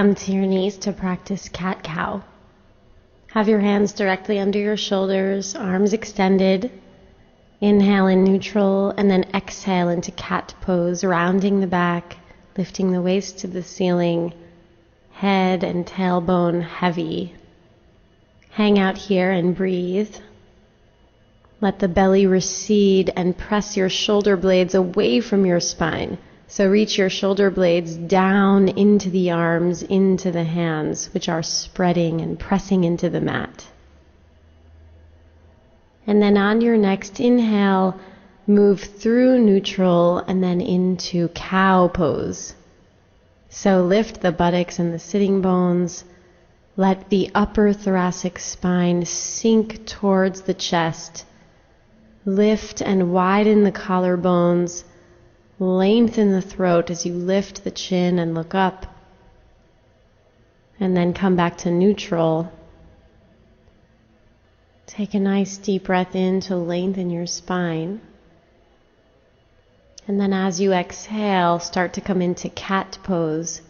Come to your knees to practice cat-cow. Have your hands directly under your shoulders, arms extended. Inhale in neutral and then exhale into cat pose, rounding the back, lifting the waist to the ceiling, head and tailbone heavy. Hang out here and breathe. Let the belly recede and press your shoulder blades away from your spine. So reach your shoulder blades down into the arms, into the hands, which are spreading and pressing into the mat. And then on your next inhale, move through neutral and then into cow pose. So lift the buttocks and the sitting bones. Let the upper thoracic spine sink towards the chest. Lift and widen the collarbones. Lengthen the throat as you lift the chin and look up. And then come back to neutral. Take a nice deep breath in to lengthen your spine. And then as you exhale, start to come into cat pose.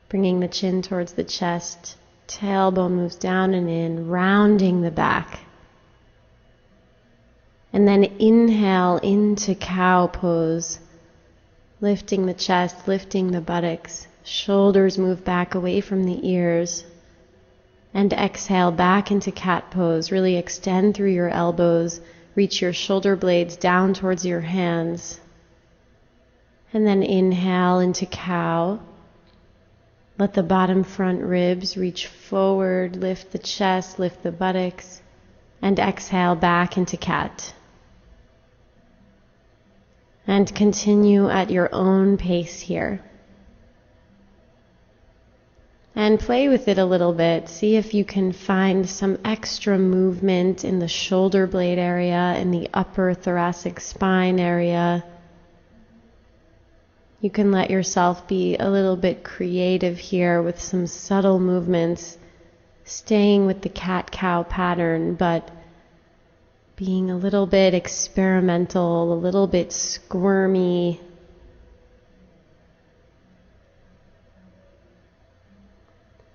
Bringing the chin towards the chest. Tailbone moves down and in, rounding the back. And then inhale into cow pose. Lifting the chest, lifting the buttocks. Shoulders move back away from the ears. And exhale back into cat pose. Really extend through your elbows. Reach your shoulder blades down towards your hands. And then inhale into cow. Let the bottom front ribs reach forward. Lift the chest, lift the buttocks. And exhale back into cat. And continue at your own pace here. And play with it a little bit. See if you can find some extra movement in the shoulder blade area, in the upper thoracic spine area. You can let yourself be a little bit creative here with some subtle movements, staying with the cat-cow pattern, but being a little bit experimental, a little bit squirmy.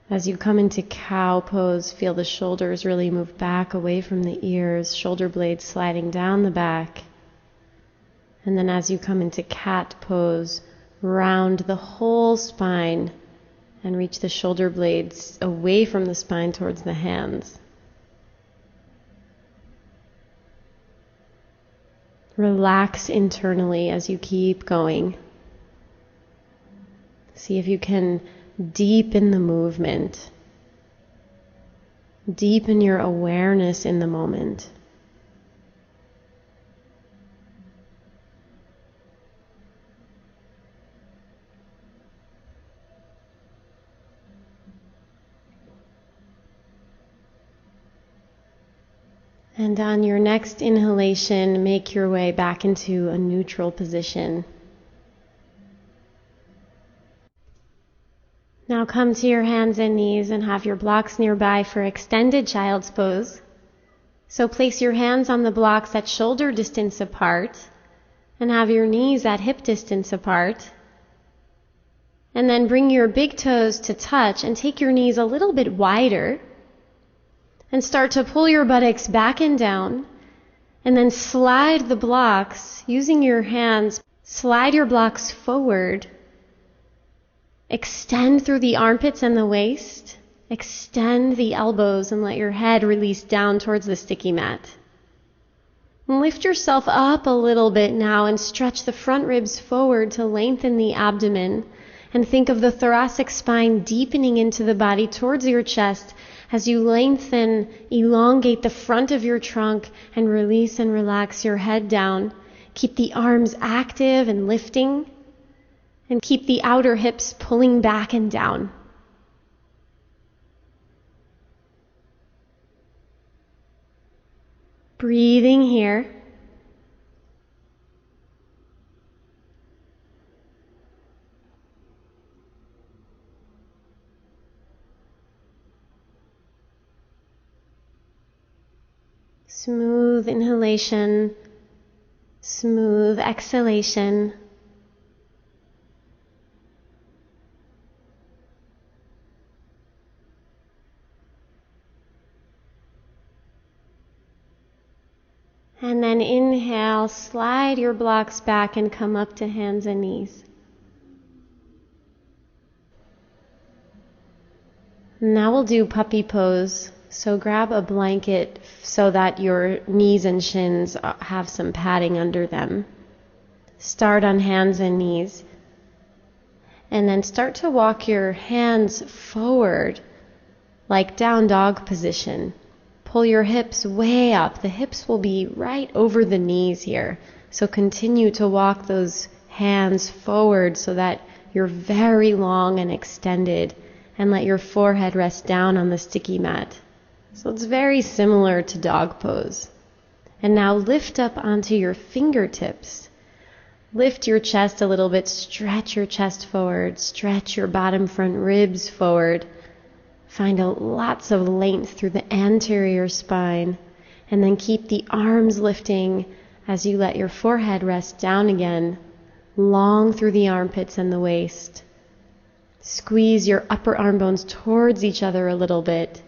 As you come into cow pose, feel the shoulders really move back away from the ears, shoulder blades sliding down the back. And then as you come into cat pose, round the whole spine and reach the shoulder blades away from the spine towards the hands. Relax internally as you keep going. See if you can deepen the movement. Deepen your awareness in the moment. And on your next inhalation, make your way back into a neutral position. Now come to your hands and knees and have your blocks nearby for extended child's pose. So place your hands on the blocks at shoulder distance apart and have your knees at hip distance apart. And then bring your big toes to touch and take your knees a little bit wider. And start to pull your buttocks back and down, and then slide the blocks, using your hands, slide your blocks forward. Extend through the armpits and the waist. Extend the elbows and let your head release down towards the sticky mat. And lift yourself up a little bit now and stretch the front ribs forward to lengthen the abdomen. And think of the thoracic spine deepening into the body towards your chest. As you lengthen, elongate the front of your trunk and release and relax your head down. Keep the arms active and lifting, and keep the outer hips pulling back and down. Breathing here. Smooth inhalation, smooth exhalation. And then inhale, slide your blocks back and come up to hands and knees. Now we'll do puppy pose. So grab a blanket so that your knees and shins have some padding under them. Start on hands and knees. And then start to walk your hands forward like down dog position. Pull your hips way up. The hips will be right over the knees here. So continue to walk those hands forward so that you're very long and extended, and let your forehead rest down on the sticky mat. So it's very similar to dog pose. And now lift up onto your fingertips. Lift your chest a little bit, stretch your chest forward, stretch your bottom front ribs forward. Find lots of length through the anterior spine, and then keep the arms lifting as you let your forehead rest down again, long through the armpits and the waist. Squeeze your upper arm bones towards each other a little bit.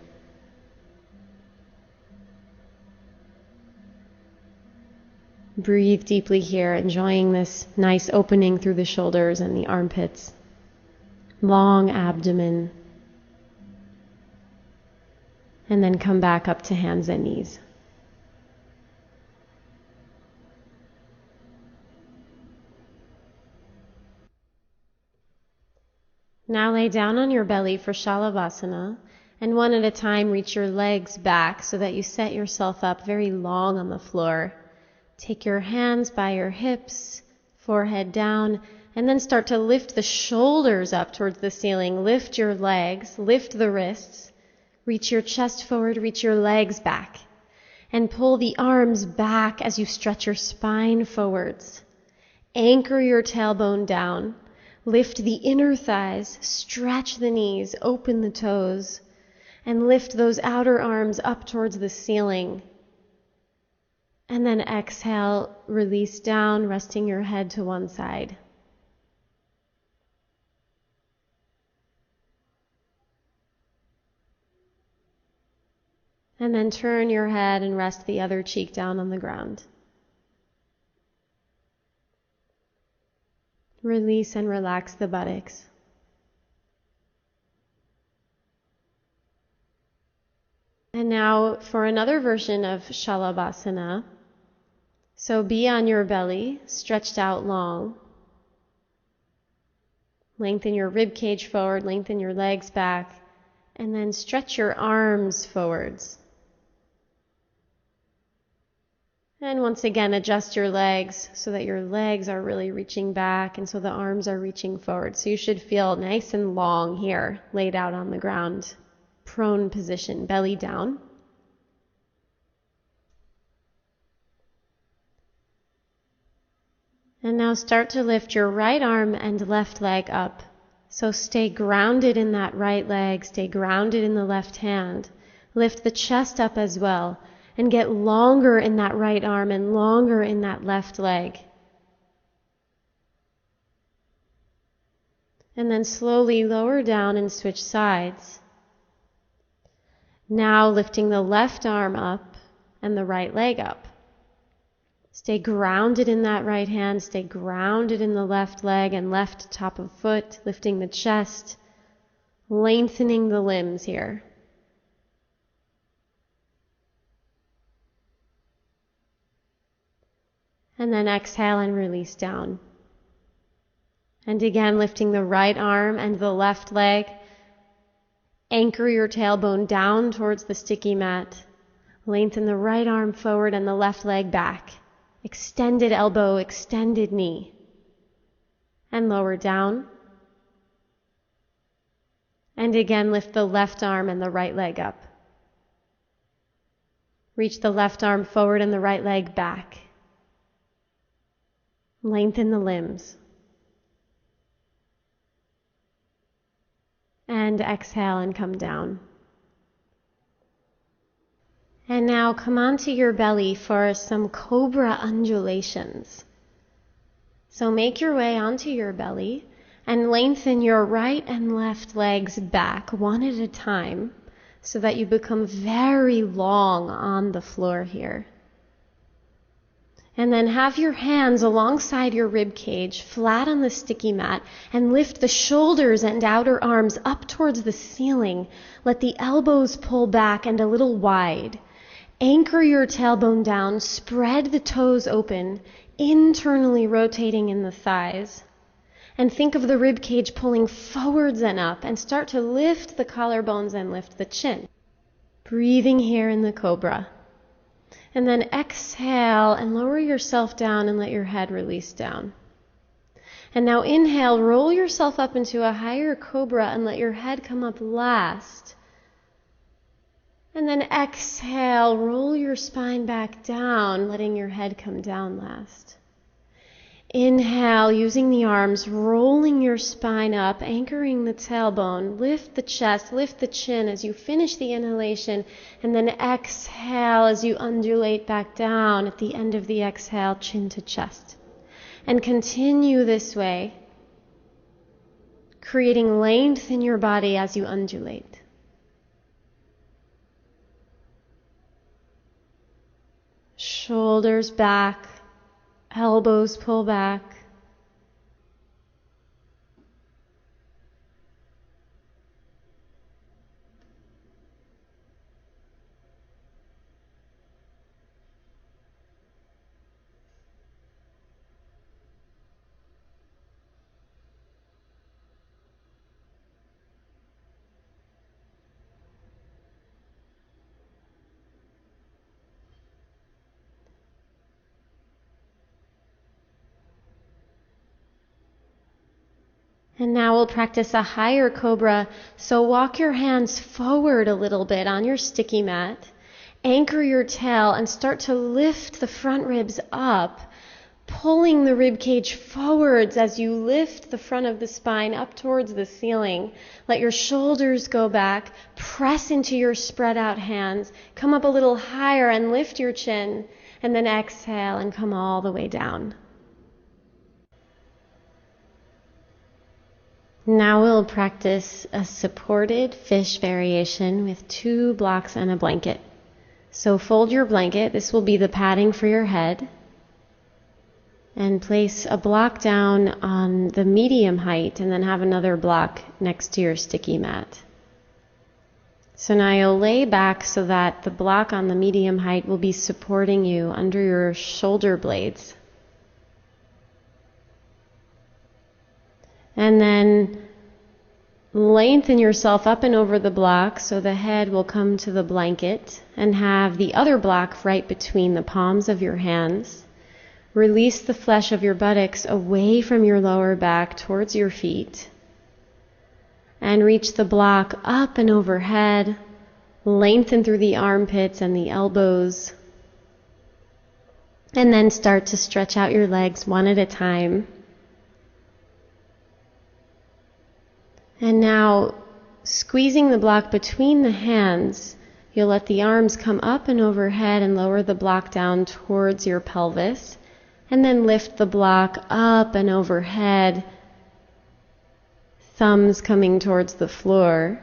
Breathe deeply here, enjoying this nice opening through the shoulders and the armpits. Long abdomen. And then come back up to hands and knees. Now lay down on your belly for Shalabhasana, and one at a time reach your legs back so that you set yourself up very long on the floor. Take your hands by your hips, forehead down, and then start to lift the shoulders up towards the ceiling. Lift your legs, lift the wrists. Reach your chest forward, reach your legs back, and pull the arms back as you stretch your spine forwards. Anchor your tailbone down, lift the inner thighs, stretch the knees, open the toes, and lift those outer arms up towards the ceiling. And then exhale, release down, resting your head to one side. And then turn your head and rest the other cheek down on the ground. Release and relax the buttocks. And now for another version of Shalabhasana. So be on your belly, stretched out long. Lengthen your rib cage forward, lengthen your legs back, and then stretch your arms forwards. And once again, adjust your legs so that your legs are really reaching back and so the arms are reaching forward. So you should feel nice and long here, laid out on the ground. Prone position, belly down. And now start to lift your right arm and left leg up. So stay grounded in that right leg, stay grounded in the left hand. Lift the chest up as well. And get longer in that right arm and longer in that left leg. And then slowly lower down and switch sides. Now lifting the left arm up and the right leg up. Stay grounded in that right hand, stay grounded in the left leg and left top of foot, lifting the chest, lengthening the limbs here. And then exhale and release down. And again, lifting the right arm and the left leg. Anchor your tailbone down towards the sticky mat. Lengthen the right arm forward and the left leg back. Extended elbow, extended knee. And lower down. And again, lift the left arm and the right leg up. Reach the left arm forward and the right leg back. Lengthen the limbs. And exhale and come down. And now come onto your belly for some cobra undulations. So make your way onto your belly and lengthen your right and left legs back one at a time so that you become very long on the floor here. And then have your hands alongside your rib cage, flat on the sticky mat, and lift the shoulders and outer arms up towards the ceiling. Let the elbows pull back and a little wide. Anchor your tailbone down, spread the toes open, internally rotating in the thighs. And think of the rib cage pulling forwards and up, and start to lift the collarbones and lift the chin. Breathing here in the cobra. And then exhale and lower yourself down and let your head release down. And now inhale, roll yourself up into a higher cobra and let your head come up last. And then exhale, roll your spine back down, letting your head come down last. Inhale, using the arms, rolling your spine up, anchoring the tailbone, lift the chest, lift the chin as you finish the inhalation, and then exhale as you undulate back down at the end of the exhale, chin to chest. And continue this way, creating length in your body as you undulate. Shoulders back. Elbows pull back. And now we'll practice a higher cobra. So walk your hands forward a little bit on your sticky mat. Anchor your tail and start to lift the front ribs up, pulling the rib cage forwards as you lift the front of the spine up towards the ceiling. Let your shoulders go back. Press into your spread out hands. Come up a little higher and lift your chin. And then exhale and come all the way down. Now we'll practice a supported fish variation with 2 blocks and a blanket. So fold your blanket, this will be the padding for your head, and place a block down on the medium height and then have another block next to your sticky mat. So now you'll lay back so that the block on the medium height will be supporting you under your shoulder blades. And then lengthen yourself up and over the block so the head will come to the blanket, and have the other block right between the palms of your hands. Release the flesh of your buttocks away from your lower back towards your feet. And reach the block up and overhead. Lengthen through the armpits and the elbows. And then start to stretch out your legs one at a time. And now, squeezing the block between the hands, you'll let the arms come up and overhead and lower the block down towards your pelvis. And then lift the block up and overhead, thumbs coming towards the floor.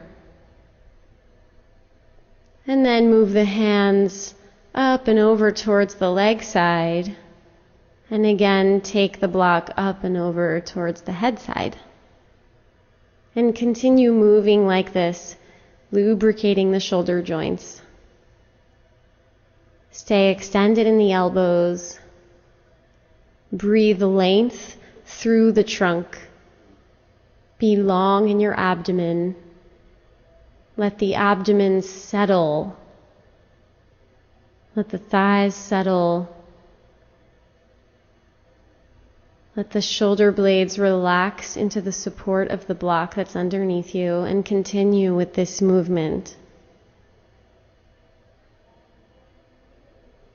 And then move the hands up and over towards the leg side. And again, take the block up and over towards the head side. And continue moving like this, lubricating the shoulder joints. Stay extended in the elbows. Breathe length through the trunk. Be long in your abdomen. Let the abdomen settle. Let the thighs settle. Let the shoulder blades relax into the support of the block that's underneath you, and continue with this movement.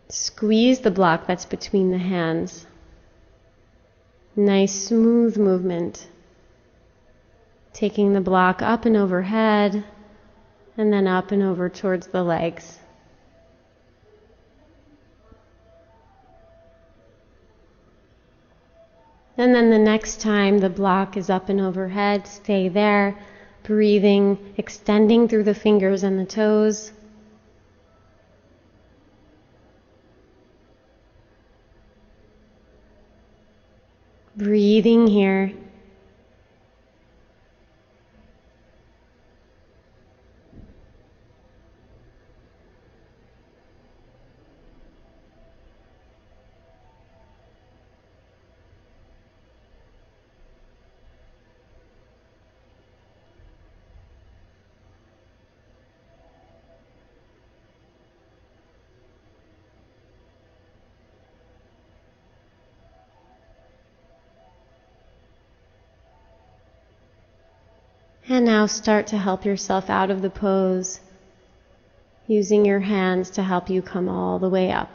Squeeze the block that's between the hands. Nice smooth movement. Taking the block up and overhead, and then up and over towards the legs. And then the next time the block is up and overhead, stay there, breathing, extending through the fingers and the toes. Breathing here. And now start to help yourself out of the pose, using your hands to help you come all the way up.